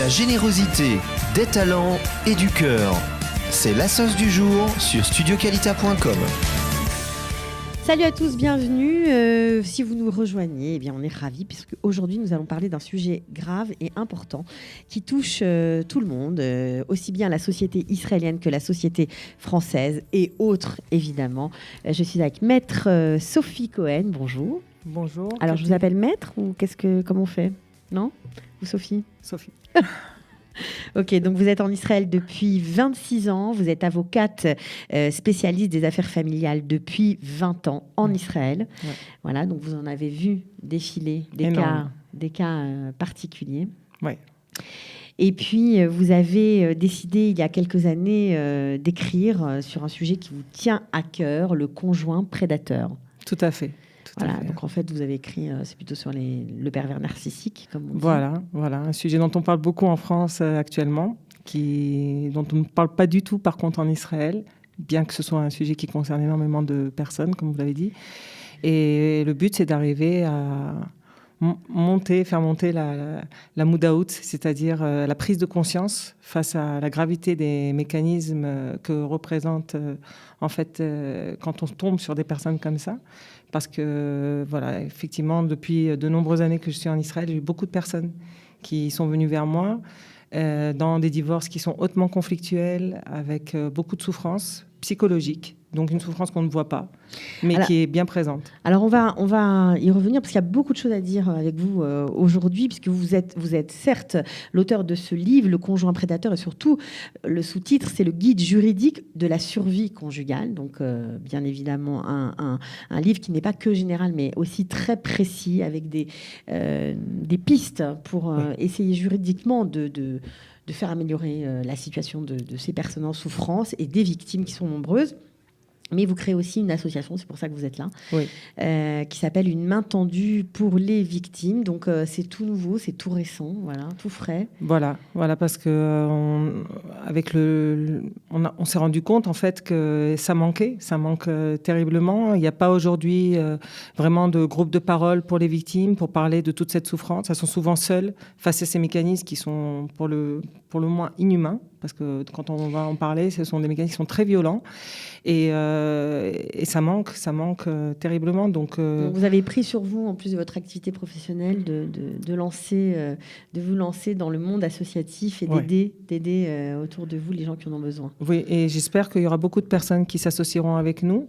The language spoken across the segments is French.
la générosité, des talents et du cœur. C'est la sauce du jour sur studioqualita.com. Salut à tous, bienvenue. Si vous nous rejoignez, eh bien, on est ravis puisque aujourd'hui nous allons parler d'un sujet grave et important qui touche tout le monde, aussi bien la société israélienne que la société française et autres évidemment. Je suis avec Maître Sophie Cohen. Bonjour. Bonjour. Alors je vous appelle Maître ou comment on fait? Non? Ou Sophie? Sophie. Ok, donc vous êtes en Israël depuis 26 ans, vous êtes avocate spécialiste des affaires familiales depuis 20 ans en Israël. Ouais. Voilà, donc vous en avez vu défiler des cas particuliers. Ouais. Et puis, vous avez décidé il y a quelques années d'écrire sur un sujet qui vous tient à cœur, le conjoint prédateur. Tout à fait. Voilà, donc en fait, vous avez écrit, c'est plutôt sur le pervers narcissique, comme on dit. Voilà, un sujet dont on parle beaucoup en France actuellement, dont on ne parle pas du tout par contre en Israël, bien que ce soit un sujet qui concerne énormément de personnes, comme vous l'avez dit. Et le but, c'est d'arriver à faire monter la moudaout, c'est-à-dire la prise de conscience face à la gravité des mécanismes que représente en fait quand on tombe sur des personnes comme ça. Parce que, voilà, effectivement, depuis de nombreuses années que je suis en Israël, j'ai eu beaucoup de personnes qui sont venues vers moi dans des divorces qui sont hautement conflictuels, avec beaucoup de souffrance psychologique. Donc une souffrance qu'on ne voit pas, mais qui est bien présente. Alors on va y revenir parce qu'il y a beaucoup de choses à dire avec vous aujourd'hui, puisque vous êtes certes l'auteur de ce livre, Le conjoint prédateur, et surtout le sous-titre, c'est le guide juridique de la survie conjugale. Donc bien évidemment un livre qui n'est pas que général, mais aussi très précis, avec des pistes pour essayer juridiquement de faire améliorer la situation de ces personnes en souffrance et des victimes qui sont nombreuses. Mais vous créez aussi une association, c'est pour ça que vous êtes là, qui s'appelle Une main tendue pour les victimes. Donc c'est tout nouveau, c'est tout récent, voilà, tout frais. Voilà, parce que on s'est rendu compte en fait que ça manque terriblement. Il n'y a pas aujourd'hui vraiment de groupe de parole pour les victimes pour parler de toute cette souffrance. Elles sont souvent seules face à ces mécanismes qui sont pour le moins inhumains. Parce que quand on va en parler, ce sont des mécanismes qui sont très violents et ça manque terriblement. Donc vous avez pris sur vous, en plus de votre activité professionnelle, de vous lancer dans le monde associatif et d'aider autour de vous les gens qui en ont besoin. Oui, et j'espère qu'il y aura beaucoup de personnes qui s'associeront avec nous.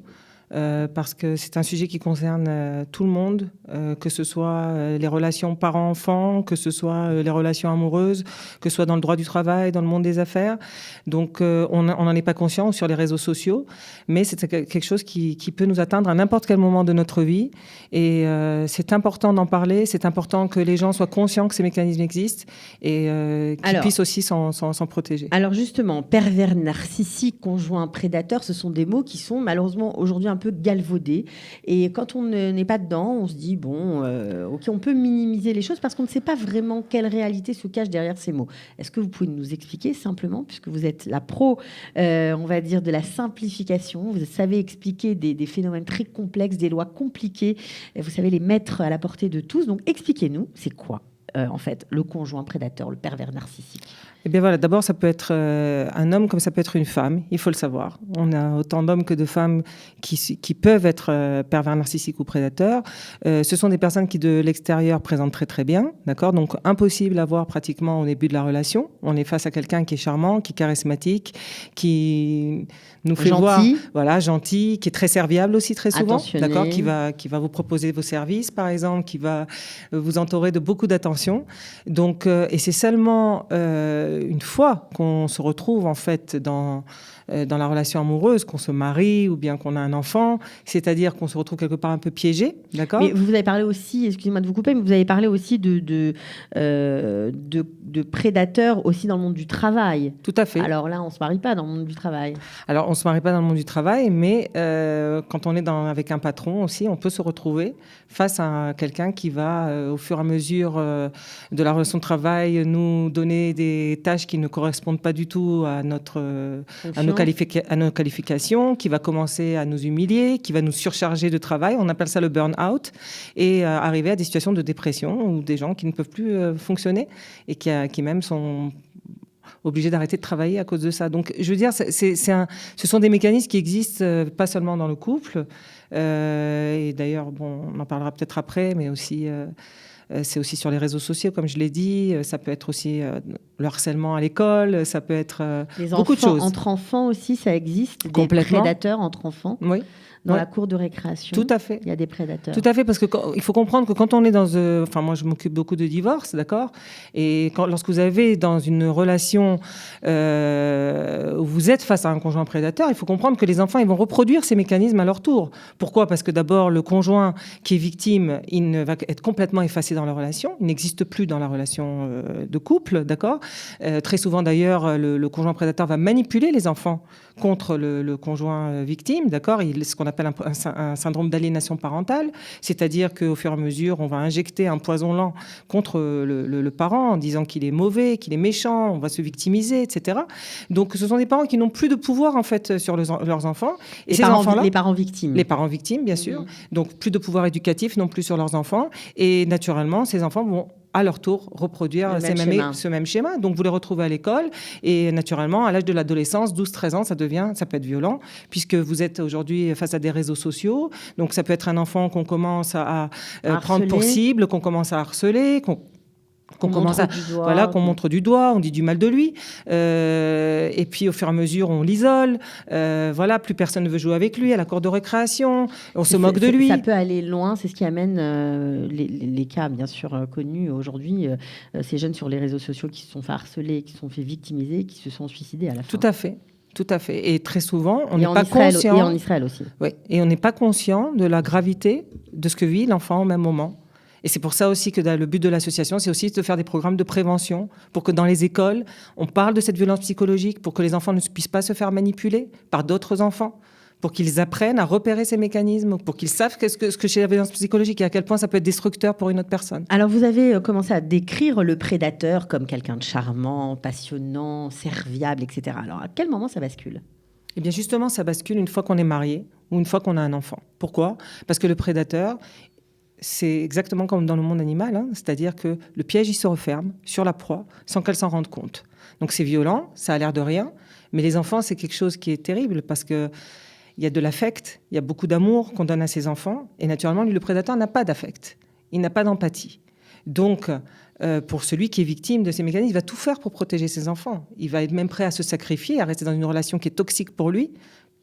Parce que c'est un sujet qui concerne tout le monde, que ce soit les relations parents-enfants, que ce soit les relations amoureuses, que ce soit dans le droit du travail, dans le monde des affaires. Donc on n'en est pas conscient sur les réseaux sociaux, mais c'est quelque chose qui peut nous atteindre à n'importe quel moment de notre vie. Et c'est important d'en parler, c'est important que les gens soient conscients que ces mécanismes existent et qu'ils puissent aussi s'en protéger. Alors justement, pervers narcissique, conjoint prédateur, ce sont des mots qui sont malheureusement aujourd'hui un peu galvaudés. Et quand on n'est pas dedans, on se dit, ok, on peut minimiser les choses parce qu'on ne sait pas vraiment quelle réalité se cache derrière ces mots. Est-ce que vous pouvez nous expliquer simplement, puisque vous êtes la pro, on va dire, de la simplification, vous savez expliquer des phénomènes très complexes, des lois compliquées, vous savez les mettre à la portée de tous. Donc expliquez-nous, c'est quoi en fait le conjoint prédateur, le pervers narcissique? Eh bien voilà, d'abord ça peut être un homme comme ça peut être une femme, il faut le savoir. On a autant d'hommes que de femmes qui peuvent être pervers narcissiques ou prédateurs. Ce sont des personnes qui de l'extérieur présentent très très bien, d'accord ? Donc impossible à voir pratiquement au début de la relation. On est face à quelqu'un qui est charmant, qui est charismatique, qui nous fait voir, voilà, gentil, qui est très serviable aussi très souvent, d'accord ? Qui va vous proposer vos services par exemple, qui va vous entourer de beaucoup d'attention. Donc et c'est seulement une fois qu'on se retrouve en fait dans la relation amoureuse, qu'on se marie ou bien qu'on a un enfant, c'est-à-dire qu'on se retrouve quelque part un peu piégé, d'accord ? Mais vous avez parlé aussi, excusez-moi de vous couper, mais vous avez parlé aussi de prédateurs aussi dans le monde du travail. Tout à fait. Alors là, on ne se marie pas dans le monde du travail. Alors, on ne se marie pas dans le monde du travail, mais quand on est avec un patron aussi, on peut se retrouver face à quelqu'un qui va, au fur et à mesure de la relation de travail, nous donner des tâches qui ne correspondent pas du tout à nos qualifications, qui va commencer à nous humilier, qui va nous surcharger de travail. On appelle ça le burn-out, et arriver à des situations de dépression ou des gens qui ne peuvent plus fonctionner et qui même sont obligés d'arrêter de travailler à cause de ça. Donc, je veux dire, ce sont des mécanismes qui existent pas seulement dans le couple, et d'ailleurs, bon, on en parlera peut-être après, mais aussi, c'est aussi sur les réseaux sociaux, comme je l'ai dit. Ça peut être aussi le harcèlement à l'école, ça peut être beaucoup de choses. Entre enfants aussi, ça existe, des Complètement. prédateurs entre enfants. Oui. Dans Ouais. la cour de récréation, Tout à fait. il y a des prédateurs. Tout à fait, parce que il faut comprendre que quand on est enfin, moi, je m'occupe beaucoup de divorces, d'accord. Et lorsque vous avez dans une relation où vous êtes face à un conjoint prédateur, il faut comprendre que les enfants, ils vont reproduire ces mécanismes à leur tour. Pourquoi ? Parce que d'abord, le conjoint qui est victime, il va être complètement effacé dans la relation. Il n'existe plus dans la relation de couple, d'accord. Très souvent, d'ailleurs, le conjoint prédateur va manipuler les enfants contre le conjoint victime, d'accord. Ce qu'on appelle un syndrome d'aliénation parentale, c'est-à-dire qu'au fur et à mesure, on va injecter un poison lent contre le parent en disant qu'il est mauvais, qu'il est méchant, on va se victimiser, etc. Donc, ce sont des parents qui n'ont plus de pouvoir, en fait, sur leurs enfants. Et ces enfants-là, les parents victimes. Les parents victimes, bien sûr. Donc, plus de pouvoir éducatif non plus sur leurs enfants. Et naturellement, ces enfants vont à leur tour reproduire ce même schéma. Donc, vous les retrouvez à l'école. Et naturellement, à l'âge de l'adolescence, 12-13 ans, ça peut être violent, puisque vous êtes aujourd'hui face à des réseaux sociaux. Donc, ça peut être un enfant qu'on commence à prendre pour cible, qu'on commence à harceler, qu'on montre du doigt, on dit du mal de lui, et puis au fur et à mesure on l'isole, plus personne ne veut jouer avec lui à la cour de récréation, on se moque de lui. Ça peut aller loin, c'est ce qui amène les cas bien sûr connus aujourd'hui, ces jeunes sur les réseaux sociaux qui se sont fait harceler, qui se sont fait victimiser, qui se sont suicidés à la fin. Tout à fait. Et très souvent, on n'est pas conscient. Et en Israël aussi. Oui, et on n'est pas conscient de la gravité de ce que vit l'enfant au même moment. Et c'est pour ça aussi que le but de l'association, c'est aussi de faire des programmes de prévention pour que dans les écoles, on parle de cette violence psychologique, pour que les enfants ne puissent pas se faire manipuler par d'autres enfants, pour qu'ils apprennent à repérer ces mécanismes, pour qu'ils savent ce que c'est la violence psychologique et à quel point ça peut être destructeur pour une autre personne. Alors, vous avez commencé à décrire le prédateur comme quelqu'un de charmant, passionnant, serviable, etc. Alors, à quel moment ça bascule ? Eh bien, justement, ça bascule une fois qu'on est marié ou une fois qu'on a un enfant. Pourquoi ? Parce que le prédateur, c'est exactement comme dans le monde animal, hein, c'est-à-dire que le piège, il se referme sur la proie sans qu'elle s'en rende compte. Donc c'est violent, ça a l'air de rien, mais les enfants, c'est quelque chose qui est terrible parce qu'il y a de l'affect, il y a beaucoup d'amour qu'on donne à ses enfants, et naturellement, lui, le prédateur n'a pas d'affect, il n'a pas d'empathie. Donc, pour celui qui est victime de ces mécanismes, il va tout faire pour protéger ses enfants. Il va être même prêt à se sacrifier, à rester dans une relation qui est toxique pour lui,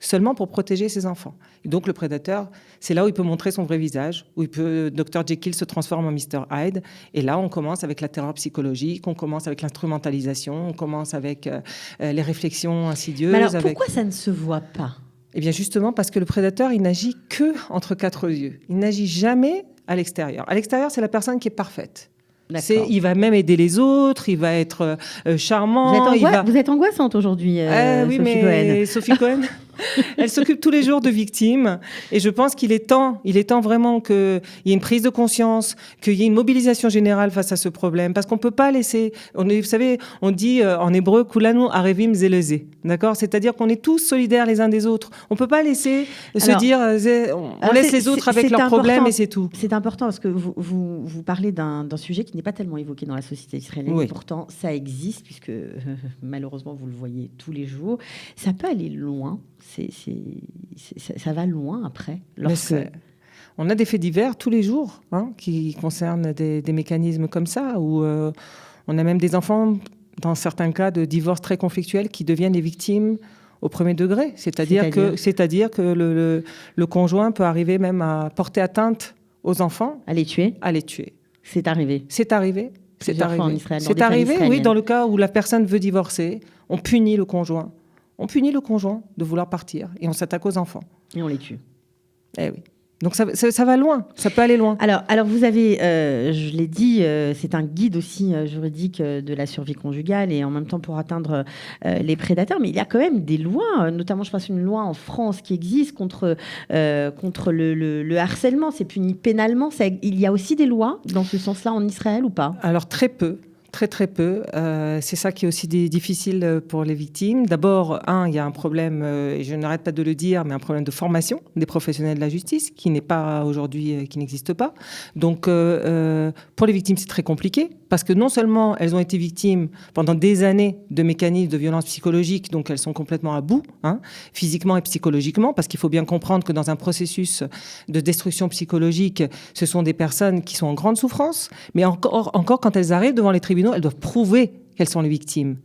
seulement pour protéger ses enfants. Et donc, le prédateur, c'est là où il peut montrer son vrai visage, où Dr Jekyll se transforme en Mr Hyde. Et là, on commence avec la terreur psychologique, on commence avec l'instrumentalisation, on commence avec les réflexions insidieuses. Mais alors, pourquoi ça ne se voit pas ? Eh bien, justement, parce que le prédateur, il n'agit que entre quatre yeux. Il n'agit jamais à l'extérieur. À l'extérieur, c'est la personne qui est parfaite. Il va même aider les autres, il va être charmant. Vous êtes angoissante aujourd'hui, oui, Sophie mais Cohen. Sophie Cohen, elle s'occupe tous les jours de victimes. Et je pense qu'il est temps vraiment qu'il y ait une prise de conscience, qu'il y ait une mobilisation générale face à ce problème. Parce qu'on ne peut pas laisser... vous savez, on dit en hébreu « kulanu arevim zeleze ». D'accord ? C'est-à-dire qu'on est tous solidaires les uns des autres. On ne peut pas laisser se dire on laisse les autres avec leurs problèmes et c'est tout. C'est important parce que vous parlez d'un sujet qui n'est pas tellement évoqué dans la société israélienne. Oui. Et pourtant, ça existe puisque malheureusement, vous le voyez tous les jours. Ça peut aller loin. Ça va loin après. On a des faits divers tous les jours qui concernent des mécanismes comme ça, où on a même des enfants, dans certains cas de divorce très conflictuels, qui deviennent des victimes au premier degré. C'est-à-dire que le conjoint peut arriver même à porter atteinte aux enfants. À les tuer. C'est arrivé. C'est arrivé. C'est arrivé, oui, dans le cas où la personne veut divorcer, on punit le conjoint. On punit le conjoint de vouloir partir et on s'attaque aux enfants. Et on les tue. Eh oui. Donc ça va loin, ça peut aller loin. Alors vous avez, je l'ai dit, c'est un guide aussi juridique de la survie conjugale et en même temps pour atteindre les prédateurs. Mais il y a quand même des lois, notamment je pense une loi en France qui existe contre le harcèlement. C'est puni pénalement. Il y a aussi des lois dans ce sens-là en Israël ou pas ? Alors très peu. Très, très peu. C'est ça qui est aussi difficile pour les victimes. D'abord, il y a un problème, et je n'arrête pas de le dire, mais un problème de formation des professionnels de la justice qui n'est pas aujourd'hui, qui n'existe pas. Donc, pour les victimes, c'est très compliqué parce que non seulement elles ont été victimes pendant des années de mécanismes de violence psychologique, donc elles sont complètement à bout, physiquement et psychologiquement, parce qu'il faut bien comprendre que dans un processus de destruction psychologique, ce sont des personnes qui sont en grande souffrance, mais encore quand elles arrivent devant les tribunaux, elles doivent prouver qu'elles sont les victimes.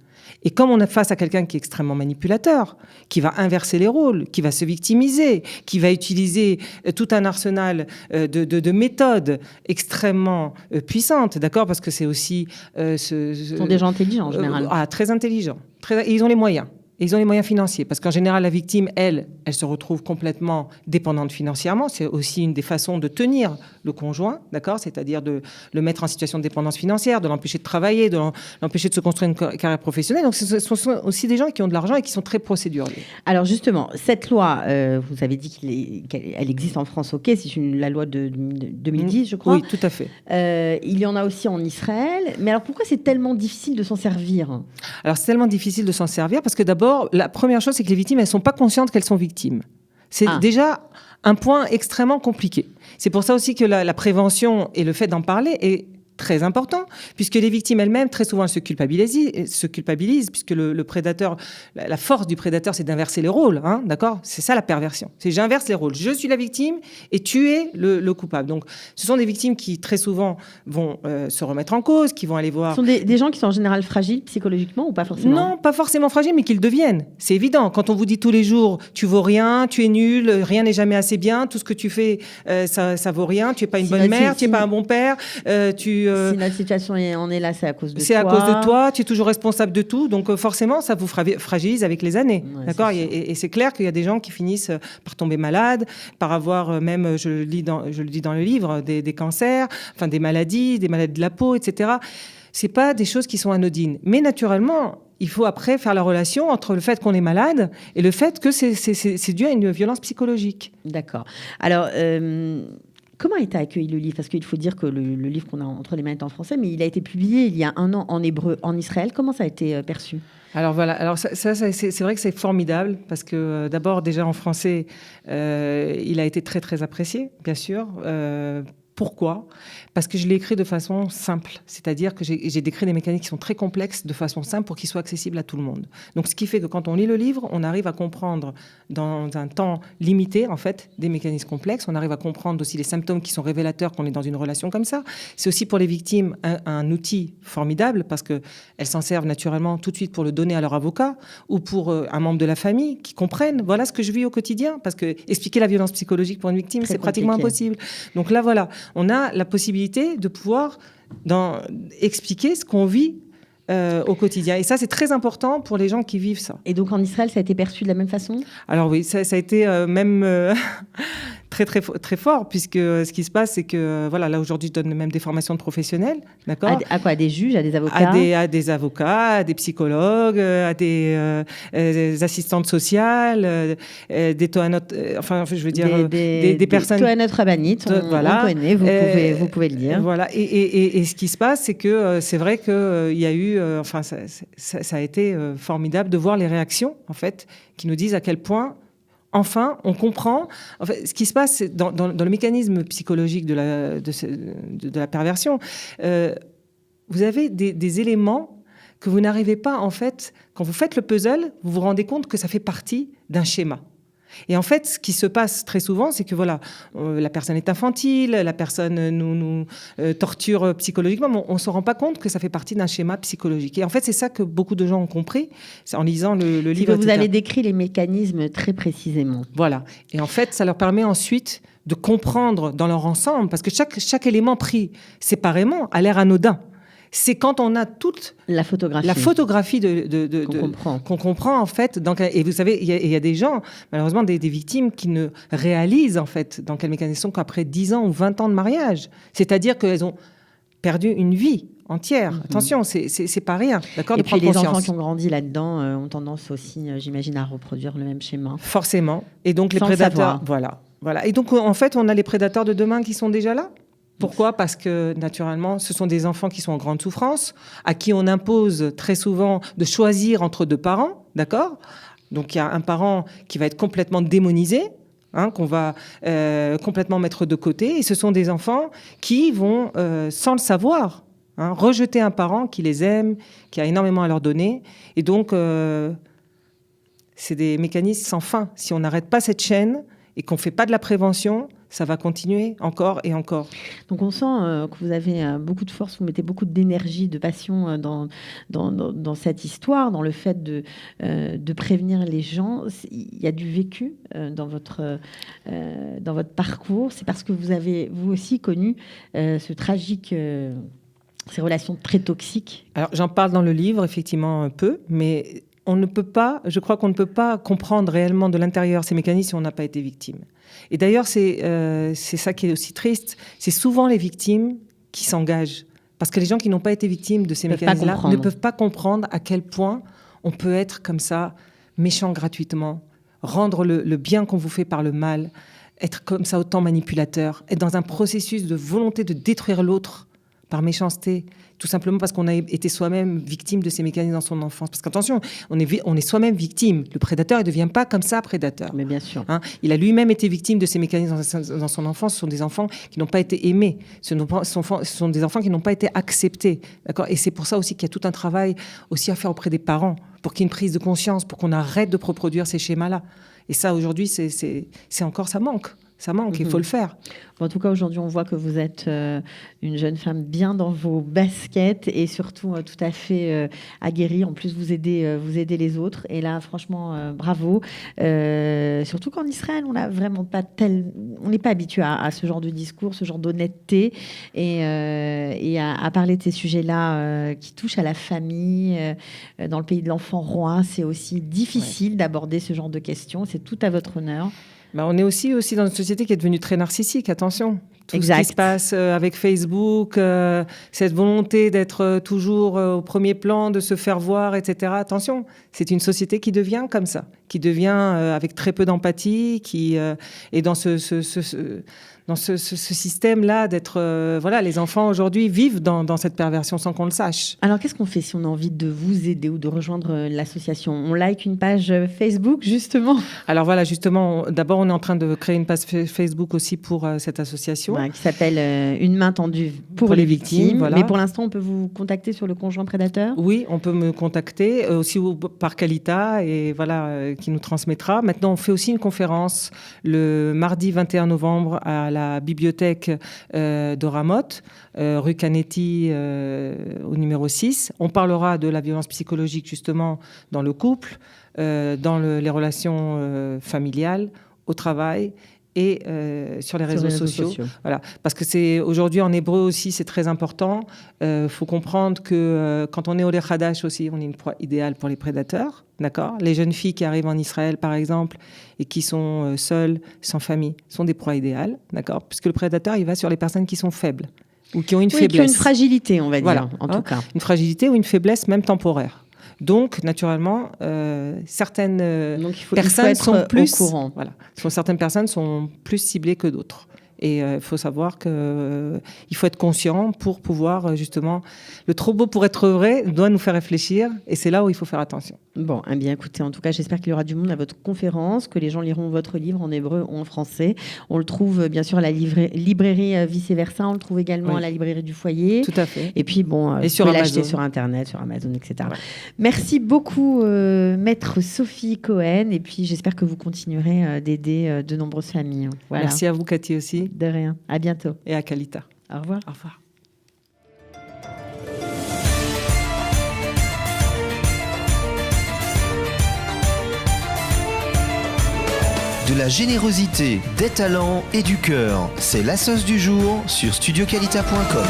Et comme on est face à quelqu'un qui est extrêmement manipulateur, qui va inverser les rôles, qui va se victimiser, qui va utiliser tout un arsenal de méthodes extrêmement puissantes, d'accord ? Parce que c'est aussi... Ce sont des gens intelligents, en général. Très intelligents. Et ils ont les moyens. Et ils ont les moyens financiers, parce qu'en général, la victime, elle se retrouve complètement dépendante financièrement. C'est aussi une des façons de tenir le conjoint, d'accord ? C'est-à-dire de le mettre en situation de dépendance financière, de l'empêcher de travailler, de l'empêcher de se construire une carrière professionnelle. Donc, ce sont aussi des gens qui ont de l'argent et qui sont très procéduriers. Alors, justement, cette loi, vous avez dit qu'elle existe en France, ok, c'est la loi de 2010, je crois. Oui, tout à fait. Il y en a aussi en Israël. Mais alors, pourquoi c'est tellement difficile de s'en servir ? Alors, c'est tellement difficile de s'en servir parce que d'abord, la première chose, c'est que les victimes, elles ne sont pas conscientes qu'elles sont victimes. C'est déjà un point extrêmement compliqué. C'est pour ça aussi que la prévention et le fait d'en parler est très important, puisque les victimes elles-mêmes, très souvent, elles se culpabilisent puisque le prédateur, la force du prédateur, c'est d'inverser les rôles, d'accord ? C'est ça la perversion. C'est j'inverse les rôles. Je suis la victime et tu es le coupable. Donc, ce sont des victimes qui, très souvent, vont se remettre en cause, qui vont aller voir... Ce sont des gens qui sont en général fragiles psychologiquement ou pas forcément ? Non, pas forcément fragiles, mais qu'ils deviennent. C'est évident. Quand on vous dit tous les jours, tu vaux rien, tu es nul, rien n'est jamais assez bien, tout ce que tu fais, ça vaut rien, tu es pas une bonne mère, tu es pas un bon père, si notre situation en est là, c'est à cause de toi. C'est à cause de toi, tu es toujours responsable de tout. Donc forcément, ça vous fragilise avec les années. Ouais, d'accord ? Et c'est clair qu'il y a des gens qui finissent par tomber malades, par avoir même, je le dis dans le livre, des cancers, enfin des maladies de la peau, etc. C'est pas des choses qui sont anodines. Mais naturellement, il faut après faire la relation entre le fait qu'on est malade et le fait que c'est dû à une violence psychologique. D'accord. Alors... Comment a été accueilli le livre ? Parce qu'il faut dire que le livre qu'on a entre les mains est en français, mais il a été publié il y a 1 an en hébreu en Israël. Comment ça a été perçu ? Alors voilà, c'est vrai que c'est formidable parce que d'abord déjà en français, il a été très très apprécié, bien sûr. Pourquoi ? Parce que je l'ai écrit de façon simple, c'est-à-dire que j'ai décrit des mécaniques qui sont très complexes de façon simple pour qu'ils soient accessibles à tout le monde. Donc ce qui fait que quand on lit le livre, on arrive à comprendre dans un temps limité en fait des mécanismes complexes, on arrive à comprendre aussi les symptômes qui sont révélateurs qu'on est dans une relation comme ça. C'est aussi pour les victimes un outil formidable parce qu'elles s'en servent naturellement tout de suite pour le donner à leur avocat ou pour un membre de la famille qui comprennent, voilà ce que je vis au quotidien, parce que expliquer la violence psychologique pour une victime, c'est pratiquement impossible. Donc là voilà, on a la possibilité de pouvoir expliquer ce qu'on vit au quotidien. Et ça, c'est très important pour les gens qui vivent ça. Et donc, en Israël, ça a été perçu de la même façon ? Alors oui, ça a été même très, très, très fort, puisque ce qui se passe, c'est que, voilà, là, aujourd'hui, je donne même des formations de professionnels, d'accord ? À quoi ? À des juges, à des avocats ? À des avocats, à des psychologues, à des assistantes sociales, des tohanotes, enfin, je veux dire, des personnes... Des tohanotes rabbanites, on connaît, vous pouvez le dire. Voilà, et ce qui se passe, c'est que c'est vrai qu'il y a eu... enfin, ça a été formidable de voir les réactions, en fait, qui nous disent à quel point... Enfin, on comprend. En fait, ce qui se passe dans le mécanisme psychologique de la perversion, vous avez des éléments que vous n'arrivez pas, en fait, quand vous faites le puzzle, vous vous rendez compte que ça fait partie d'un schéma. Et en fait, ce qui se passe très souvent, c'est que voilà, la personne est infantile, la personne nous torture psychologiquement, mais on ne se rend pas compte que ça fait partie d'un schéma psychologique. Et en fait, c'est ça que beaucoup de gens ont compris en lisant le livre. C'est que vous avez décrit les mécanismes très précisément. Voilà. Et en fait, ça leur permet ensuite de comprendre dans leur ensemble, parce que chaque élément pris séparément a l'air anodin. C'est quand on a toute la photographie qu'on comprend en fait. Et vous savez, il y a des gens, malheureusement, des victimes qui ne réalisent en fait dans quel mécanisme sont qu'après 10 ans ou 20 ans de mariage. C'est-à-dire qu'elles ont perdu une vie entière. Mm-hmm. Attention, c'est pas rien, d'accord. Et puis les enfants qui ont grandi là-dedans ont tendance aussi, j'imagine, à reproduire le même schéma. Forcément. Et donc les prédateurs, voilà. Et donc en fait, on a les prédateurs de demain qui sont déjà là. Pourquoi ? Parce que, naturellement, ce sont des enfants qui sont en grande souffrance, à qui on impose très souvent de choisir entre deux parents, d'accord ? Donc, il y a un parent qui va être complètement démonisé, qu'on va complètement mettre de côté. Et ce sont des enfants qui vont, sans le savoir, rejeter un parent qui les aime, qui a énormément à leur donner. Et donc, c'est des mécanismes sans fin. Si on n'arrête pas cette chaîne et qu'on ne fait pas de la prévention, ça va continuer encore et encore. Donc on sent que vous avez beaucoup de force, vous mettez beaucoup d'énergie, de passion dans cette histoire, dans le fait de prévenir les gens. Il y a du vécu dans votre parcours. C'est parce que vous avez, vous aussi, connu ce tragique... ces relations très toxiques. Alors, j'en parle dans le livre, effectivement, un peu, mais je crois qu'on ne peut pas comprendre réellement de l'intérieur ces mécanismes si on n'a pas été victime. Et d'ailleurs, c'est ça qui est aussi triste. C'est souvent les victimes qui s'engagent. Parce que les gens qui n'ont pas été victimes de ces mécanismes-là ne peuvent pas comprendre à quel point on peut être comme ça, méchant gratuitement, rendre le bien qu'on vous fait par le mal, être comme ça autant manipulateur, être dans un processus de volonté de détruire l'autre par méchanceté, tout simplement parce qu'on a été soi-même victime de ces mécanismes dans son enfance. Parce qu'attention, on est soi-même victime. Le prédateur, il ne devient pas comme ça prédateur. Mais bien sûr. Il a lui-même été victime de ces mécanismes dans son enfance. Ce sont des enfants qui n'ont pas été aimés. Ce sont des enfants qui n'ont pas été acceptés. D'accord ? Et c'est pour ça aussi qu'il y a tout un travail aussi à faire auprès des parents, pour qu'il y ait une prise de conscience, pour qu'on arrête de reproduire ces schémas-là. Et ça, aujourd'hui, c'est encore, ça manque. Ça manque, il faut le faire. Bon, en tout cas, aujourd'hui, on voit que vous êtes une jeune femme bien dans vos baskets et surtout tout à fait aguerrie. En plus, vous aidez les autres. Et là, franchement, bravo. Surtout qu'en Israël, on n'a vraiment pas on n'est pas habitué à ce genre de discours, ce genre d'honnêteté et à parler de ces sujets-là qui touchent à la famille. Dans le pays de l'enfant roi, c'est aussi difficile d'aborder ce genre de questions. C'est tout à votre honneur. On est aussi dans une société qui est devenue très narcissique, attention. Tout ce qui se passe avec Facebook, cette volonté d'être toujours au premier plan, de se faire voir, etc. Attention, c'est une société qui devient comme ça, qui devient avec très peu d'empathie, qui est dans ce système-là d'être... les enfants aujourd'hui vivent dans cette perversion sans qu'on le sache. Alors, qu'est-ce qu'on fait si on a envie de vous aider ou de rejoindre l'association ? On like une page Facebook, justement ? Alors voilà, justement, d'abord, on est en train de créer une page Facebook aussi pour cette association. Qui s'appelle Une main tendue pour les victimes. Voilà. Mais pour l'instant, on peut vous contacter sur le conjoint prédateur ? Oui, on peut me contacter aussi par Kalita et qui nous transmettra. Maintenant, on fait aussi une conférence le mardi 21 novembre à la bibliothèque de Ramoth, rue Canetti au numéro 6. On parlera de la violence psychologique justement dans le couple, dans les relations familiales, au travail et sur les réseaux sociaux. Voilà. Parce que c'est aujourd'hui en hébreu aussi, c'est très important. Faut comprendre que quand on est au Hadash aussi, on est une proie idéale pour les prédateurs. D'accord ? Les jeunes filles qui arrivent en Israël, par exemple, et qui sont seules, sans famille, sont des proies idéales. D'accord ? Puisque le prédateur, il va sur les personnes qui sont faibles ou qui ont une faiblesse. Qui ont une fragilité, on va dire, en tout cas. Une fragilité ou une faiblesse, même temporaire. Donc, naturellement, certaines personnes sont plus au courant. Certaines personnes sont plus ciblées que d'autres. Et il faut savoir qu'il faut être conscient pour pouvoir, justement... Le trop beau pour être vrai doit nous faire réfléchir. Et c'est là où il faut faire attention. Bon, eh bien, écoutez, en tout cas, j'espère qu'il y aura du monde à votre conférence, que les gens liront votre livre en hébreu ou en français. On le trouve, bien sûr, à la librairie Vice Versa. On le trouve également à la librairie du Foyer. Tout à fait. Et puis, bon, vous pouvez l'acheter sur Internet, sur Amazon, etc. Ouais. Merci beaucoup, Maître Sophie Cohen. Et puis, j'espère que vous continuerez d'aider de nombreuses familles. Voilà. Merci à vous, Cathy, aussi. De rien. À bientôt. Et à Kalita. Au revoir. Au revoir. De la générosité, des talents et du cœur, c'est la sauce du jour sur studioqualita.com.